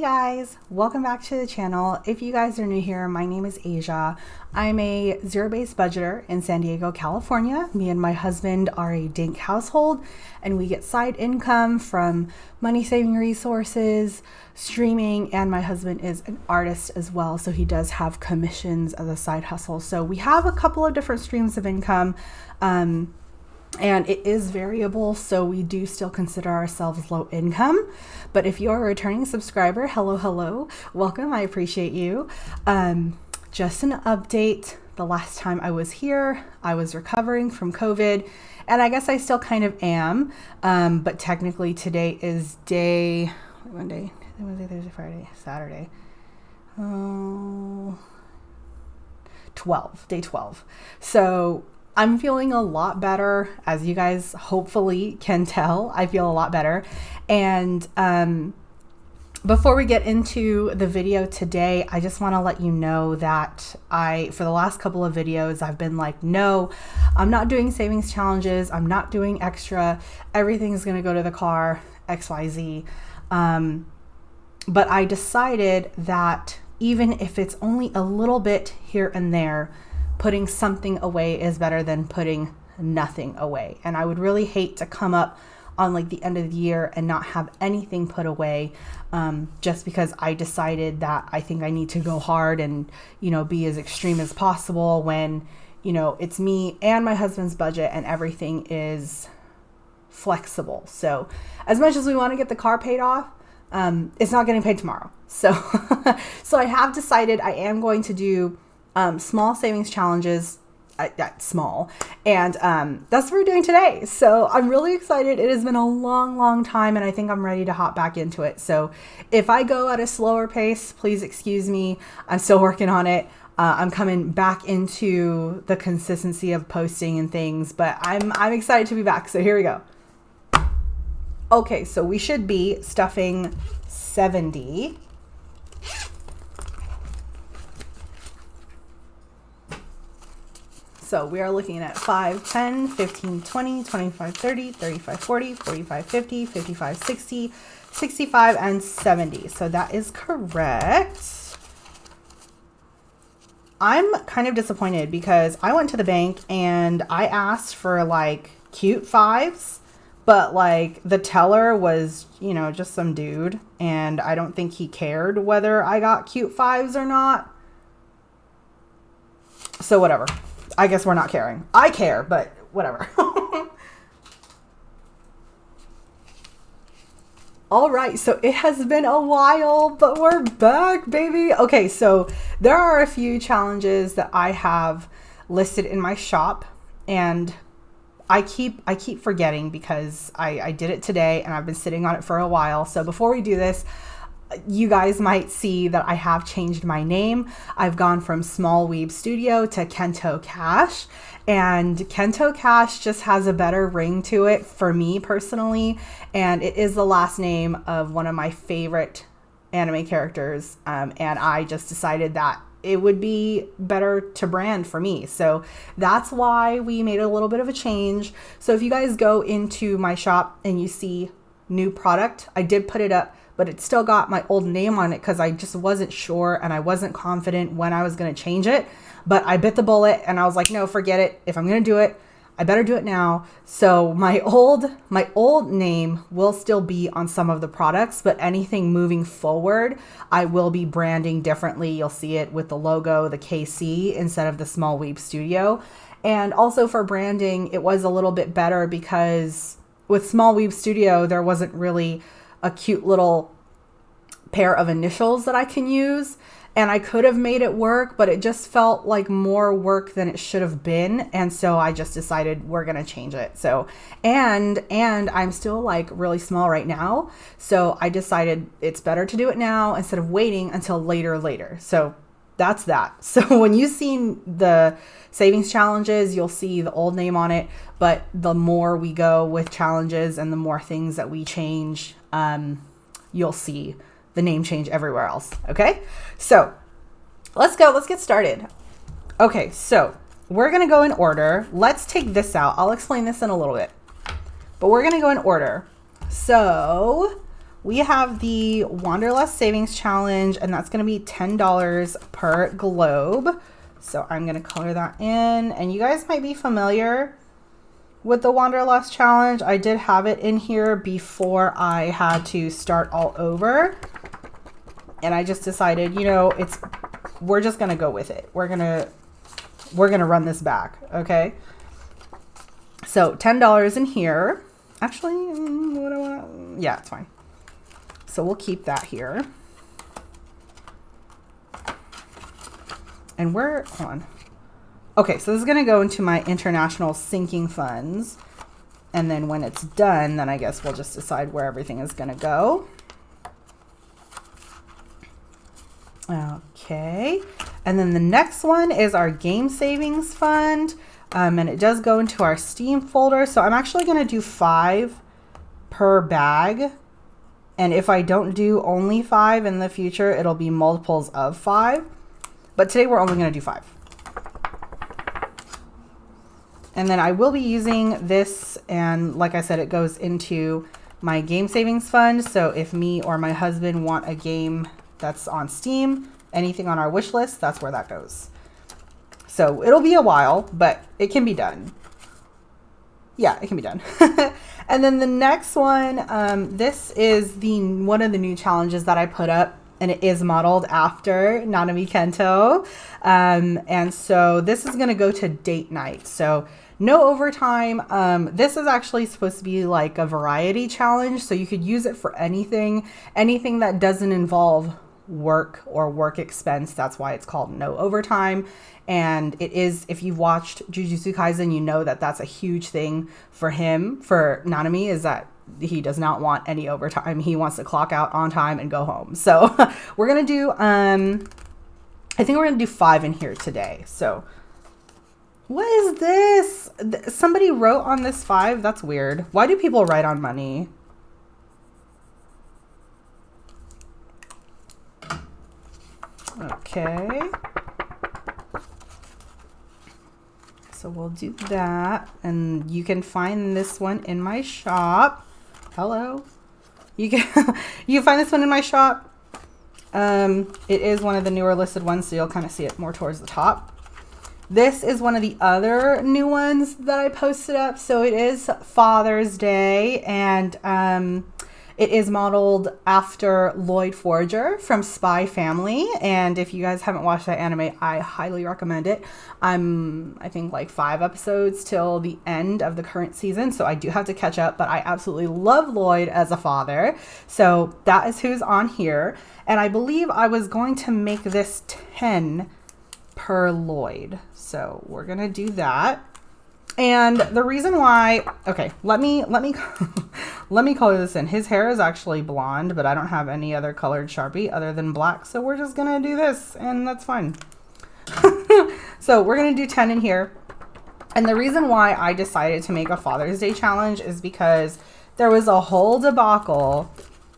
Guys, welcome back to the channel. If you guys are new here, my name is Asia. I'm a zero-based budgeter in San Diego, California. Me and my husband are a dink household, and we get side income from money saving resources, streaming, and my husband is an artist as well, so he does have commissions as a side hustle. So we have a couple of different streams of income, and it is variable, so we do still consider ourselves low income. But if you're a returning subscriber, hello, welcome. I appreciate you. Just an update. The last time I was here, I was recovering from COVID, and I guess I still kind of am. But technically today is day, Monday, Wednesday, Thursday, Friday, Saturday. 12, day 12. So I'm feeling a lot better, as you guys hopefully can tell. I feel a lot better. And before we get into the video today, I just want to let you know that for the last couple of videos, I've been like, no, I'm not doing savings challenges. I'm not doing extra. Everything's going to go to the car, XYZ. But I decided that even if it's only a little bit here and there, putting something away is better than putting nothing away. And I would really hate to come up on like the end of the year and not have anything put away, just because I decided that I think I need to go hard and, be as extreme as possible when, it's me and my husband's budget and everything is flexible. So as much as we want to get the car paid off, it's not getting paid tomorrow. So, so I have decided I am going to do small savings challenges, small, and that's what we're doing today. So I'm really excited. It has been a long time, and I think I'm ready to hop back into it. So if I go at a slower pace, please excuse me. I'm still working on it. I'm coming back into the consistency of posting and things, but I'm excited to be back. So here we go. Okay, so we should be stuffing 70. So we are looking at 5, 10, 15, 20, 25, 30, 35, 40, 45, 50, 55, 60, 65, and 70. So that is correct. I'm kind of disappointed because I went to the bank and I asked for like cute fives, but like the teller was, just some dude, and I don't think he cared whether I got cute fives or not. So whatever. I guess we're not caring. I care, but whatever. All right, so it has been a while, but we're back, baby. Okay, so there are a few challenges that I have listed in my shop, and I keep forgetting because I did it today and I've been sitting on it for a while. So before we do this, you guys might see that I have changed my name. I've gone from Small Weeb Studio to KENTOCASH, and KENTOCASH just has a better ring to it for me personally, and it is the last name of one of my favorite anime characters, and I just decided that it would be better to brand for me. So that's why we made a little bit of a change. So if you guys go into my shop and you see new product, I did put it up, but it still got my old name on it because I just wasn't sure and I wasn't confident when I was going to change it. But I bit the bullet and I was like, no, forget it. If I'm going to do it, I better do it now. So my old name will still be on some of the products, but anything moving forward, I will be branding differently. You'll see it with the logo, the KC, instead of the Small Weeb Studio. And also for branding, it was a little bit better because with Small Weeb Studio, there wasn't really a cute little pair of initials that I can use, and I could have made it work, but it just felt like more work than it should have been, and so I just decided we're gonna change it. So and I'm still like really small right now, so I decided it's better to do it now instead of waiting until later. So that's that. So when you see the savings challenges, you'll see the old name on it, but the more we go with challenges and the more things that we change, you'll see the name change everywhere else. Okay, so let's get started. Okay, so we're gonna go in order. Let's take this out. I'll explain this in a little bit, but we're gonna go in order. So we have the Wanderlust Savings Challenge, and that's going to be $10 per globe. So I'm going to color that in, and you guys might be familiar with the Wanderlust Challenge. I did have it in here before I had to start all over, and I just decided, you know, we're just going to go with it. We're going to run this back. Okay. So $10 in here. Actually, what do I want? Yeah, it's fine. So we'll keep that here. And hold on. Okay, so this is going to go into my international sinking funds. And then when it's done, then I guess we'll just decide where everything is going to go. Okay. And then the next one is our game savings fund. And it does go into our Steam folder. So I'm actually going to do 5 per bag. And if I don't do only 5 in the future, it'll be multiples of 5. But today we're only going to do 5. And then I will be using this, and like I said, it goes into my game savings fund. So if me or my husband want a game that's on Steam, anything on our wish list, that's where that goes. So it'll be a while, but it can be done. Yeah, it can be done. And then the next one, this is one of the new challenges that I put up, and it is modeled after Nanami Kento. And so this is going to go to date night. So no overtime. This is actually supposed to be like a variety challenge. So you could use it for anything that doesn't involve work or work expense. That's why it's called no overtime. And it is, if you've watched Jujutsu Kaisen, you know that that's a huge thing for him, for Nanami, is that he does not want any overtime. He wants to clock out on time and go home. So we're going to do, I think we're going to do 5 in here today. So what is this? Somebody wrote on this 5. That's weird. Why do people write on money? Okay. So we'll do that, and you can find this one in my shop. Hello. You can find this one in my shop. It is one of the newer listed ones, so you'll kind of see it more towards the top. This is one of the other new ones that I posted up. So it is Father's Day, and it is modeled after Lloyd Forger from Spy Family. And if you guys haven't watched that anime, I highly recommend it. I think like 5 episodes till the end of the current season, so I do have to catch up, but I absolutely love Lloyd as a father. So that is who's on here. And I believe I was going to make this 10 per Lloyd. So we're going to do that. And the reason why, okay, let me color this in. His hair is actually blonde, but I don't have any other colored Sharpie other than black. So we're just going to do this, and that's fine. So we're going to do 10 in here. And the reason why I decided to make a Father's Day challenge is because there was a whole debacle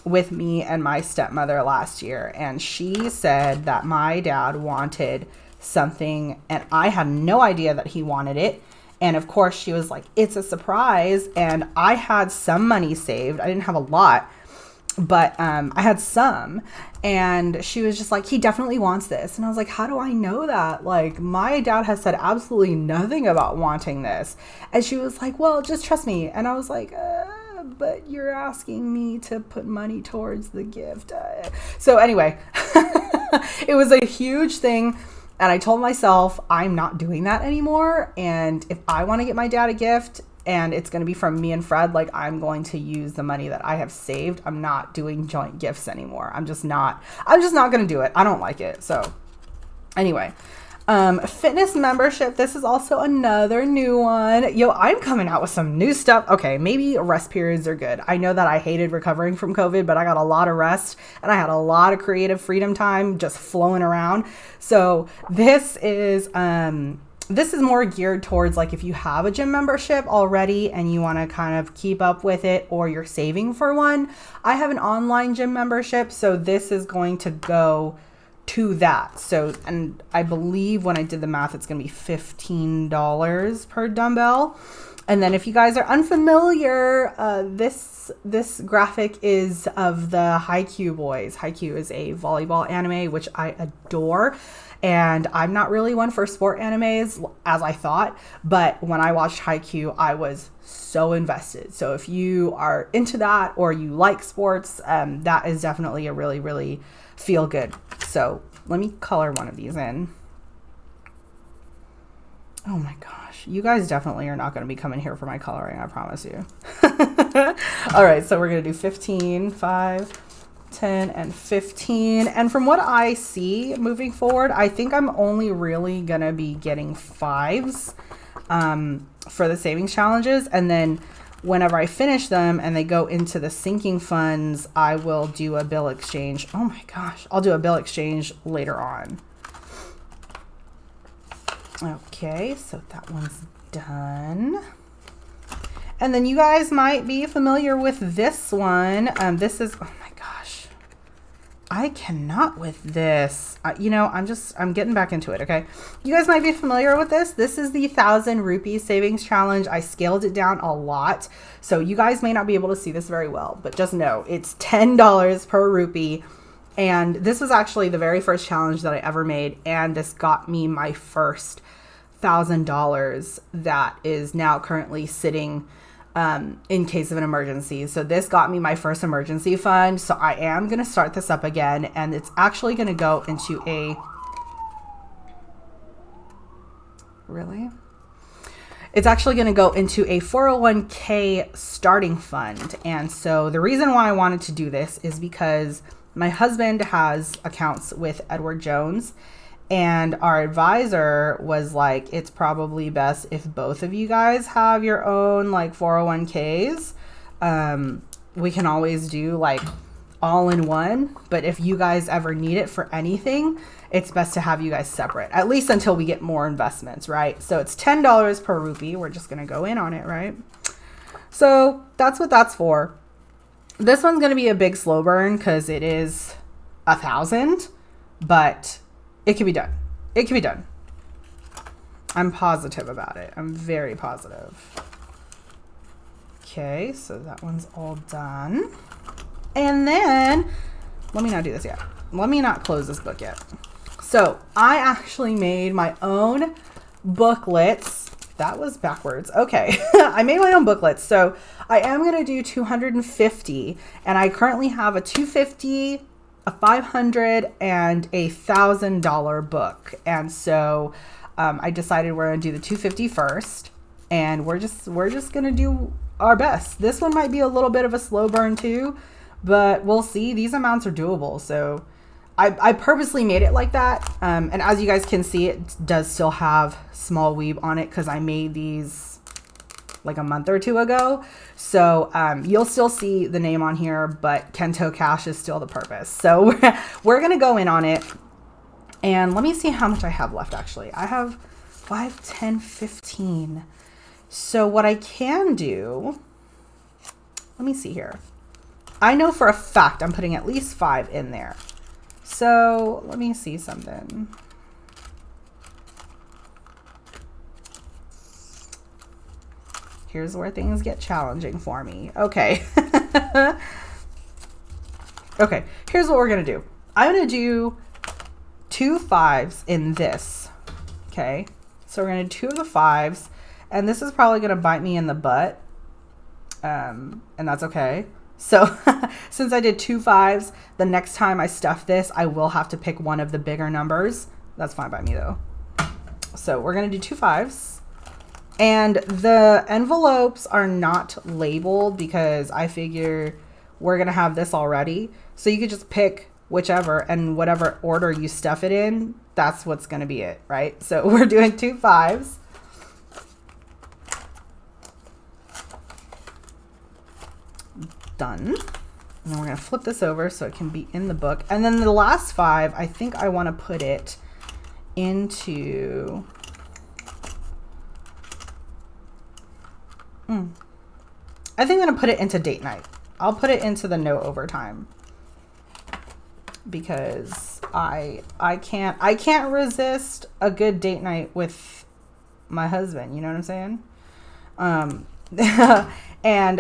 with me and my stepmother last year. And she said that my dad wanted something, and I had no idea that he wanted it. And of course she was like, it's a surprise. And I had some money saved. I didn't have a lot, but I had some. And she was just like, he definitely wants this. And I was like, how do I know that? Like, my dad has said absolutely nothing about wanting this. And she was like, well, just trust me. And I was like, but you're asking me to put money towards the gift. So anyway, it was a huge thing. And I told myself, I'm not doing that anymore. And if I want to get my dad a gift, and it's going to be from me and Fred, like, I'm going to use the money that I have saved. I'm not doing joint gifts anymore. I'm just not going to do it. I don't like it. So anyway, fitness membership. This is also another new one. Yo, I'm coming out with some new stuff. Okay, maybe rest periods are good. I know that I hated recovering from COVID, but I got a lot of rest and I had a lot of creative freedom time just flowing around. So this is more geared towards, like, if you have a gym membership already and you want to kind of keep up with it, or you're saving for one. I have an online gym membership, so this is going to go to that. So, and I believe when I did the math, it's going to be $15 per dumbbell. And then if you guys are unfamiliar, this graphic is of the Haikyuu boys. Haikyuu is a volleyball anime, which I adore. And I'm not really one for sport animes as I thought, but when I watched Haikyuu, I was so invested. So if you are into that or you like sports, that is definitely a really, really feel good. So let me color one of these in. Oh my gosh, you guys definitely are not going to be coming here for my coloring, I promise you. All right, so we're going to do 15, 5, 10, and 15. And from what I see moving forward, I think I'm only really going to be getting 5s for the savings challenges. And then whenever I finish them and they go into the sinking funds, I will do a bill exchange. Oh my gosh, I'll do a bill exchange later on. Okay, so that one's done. And then you guys might be familiar with this one. This is, oh my gosh, I cannot with this. You know, I'm getting back into it, okay? You guys might be familiar with this. This is the 1,000 rupee savings challenge. I scaled it down a lot, so you guys may not be able to see this very well, but just know it's $10 per rupee. And this was actually the very first challenge that I ever made. And this got me my first $1,000 that is now currently sitting in case of an emergency. So this got me my first emergency fund. So I am going to start this up again. And it's actually going to go into a... Really? It's actually going to go into a 401k starting fund. And so the reason why I wanted to do this is because my husband has accounts with Edward Jones, and our advisor was like, it's probably best if both of you guys have your own like 401ks. We can always do like all in one, but if you guys ever need it for anything, it's best to have you guys separate, at least until we get more investments, right? So it's $10 per rupee. We're just going to go in on it, right? So that's what that's for. This one's going to be a big slow burn because it is 1,000, but it can be done. It can be done. I'm positive about it. I'm very positive. Okay, so that one's all done. And then, let me not do this yet. Let me not close this book yet. So I actually made my own booklets. That was backwards. Okay. I made my own booklets. So I am going to do 250, and I currently have a 250, a 500, and a $1,000 book. And so I decided we're going to do the 250 first, and we're just going to do our best. This one might be a little bit of a slow burn too, but we'll see. These amounts are doable. So I purposely made it like that. And as you guys can see, it does still have small weeb on it because I made these like a month or two ago. So you'll still see the name on here, but KENTOCASH is still the purpose. So we're going to go in on it. And let me see how much I have left actually. I have 5, 10, 15. So what I can do, let me see here. I know for a fact I'm putting at least 5 in there. So let me see something. Here's where things get challenging for me. Okay. Okay, here's what we're going to do. I'm going to do 2 5s in this. Okay, so we're going to do 2 of the 5s. And this is probably going to bite me in the butt. And that's okay. So since I did 2 5s, the next time I stuff this, I will have to pick one of the bigger numbers. That's fine by me though. So we're going to do 2 5s. And the envelopes are not labeled because I figure we're going to have this already. So you could just pick whichever, and whatever order you stuff it in, that's what's going to be it, right? So we're doing 2 5s. Done. And then we're going to flip this over so it can be in the book. And then the last 5, I think I want to put it into... I think I'm going to put it into date night. I'll put it into the no overtime because I can't resist a good date night with my husband. You know what I'm saying? And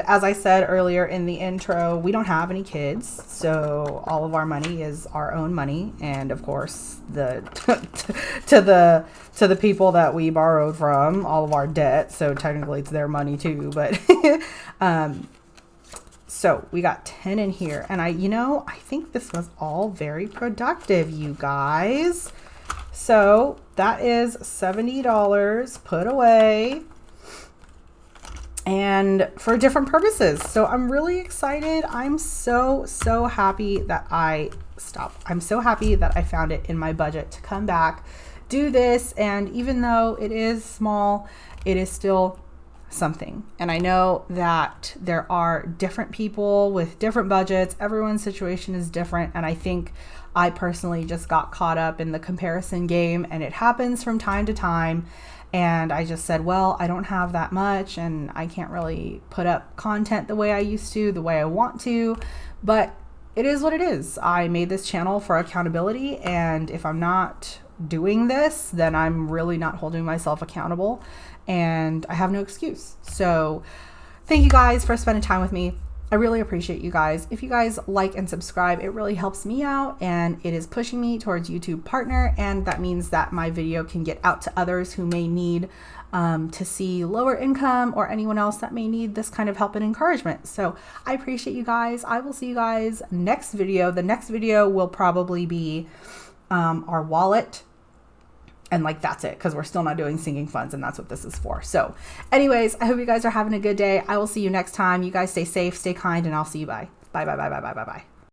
as I said earlier in the intro, we don't have any kids, so all of our money is our own money, and of course the to the people that we borrowed from, all of our debt. So technically it's their money too, but so we got 10 in here, and I think this was all very productive, you guys. So that is $70 put away, and for different purposes. So I'm really excited. I'm so happy that I'm so happy that I found it in my budget to come back, do this. And even though it is small, it is still something. And I know that there are different people with different budgets. Everyone's situation is different. And I think I personally just got caught up in the comparison game, and it happens from time to time. And I just said, well, I don't have that much, and I can't really put up content the way I used to, the way I want to, but it is what it is. I made this channel for accountability, and if I'm not doing this, then I'm really not holding myself accountable, and I have no excuse. So thank you guys for spending time with me. I really appreciate you guys. If you guys like and subscribe, it really helps me out, and it is pushing me towards YouTube partner. And that means that my video can get out to others who may need to see lower income, or anyone else that may need this kind of help and encouragement. So I appreciate you guys. I will see you guys next video. The next video will probably be our wallet. And like, that's it, because we're still not doing sinking funds, and that's what this is for. So anyways, I hope you guys are having a good day. I will see you next time. You guys stay safe, stay kind, and I'll see you. Bye. Bye.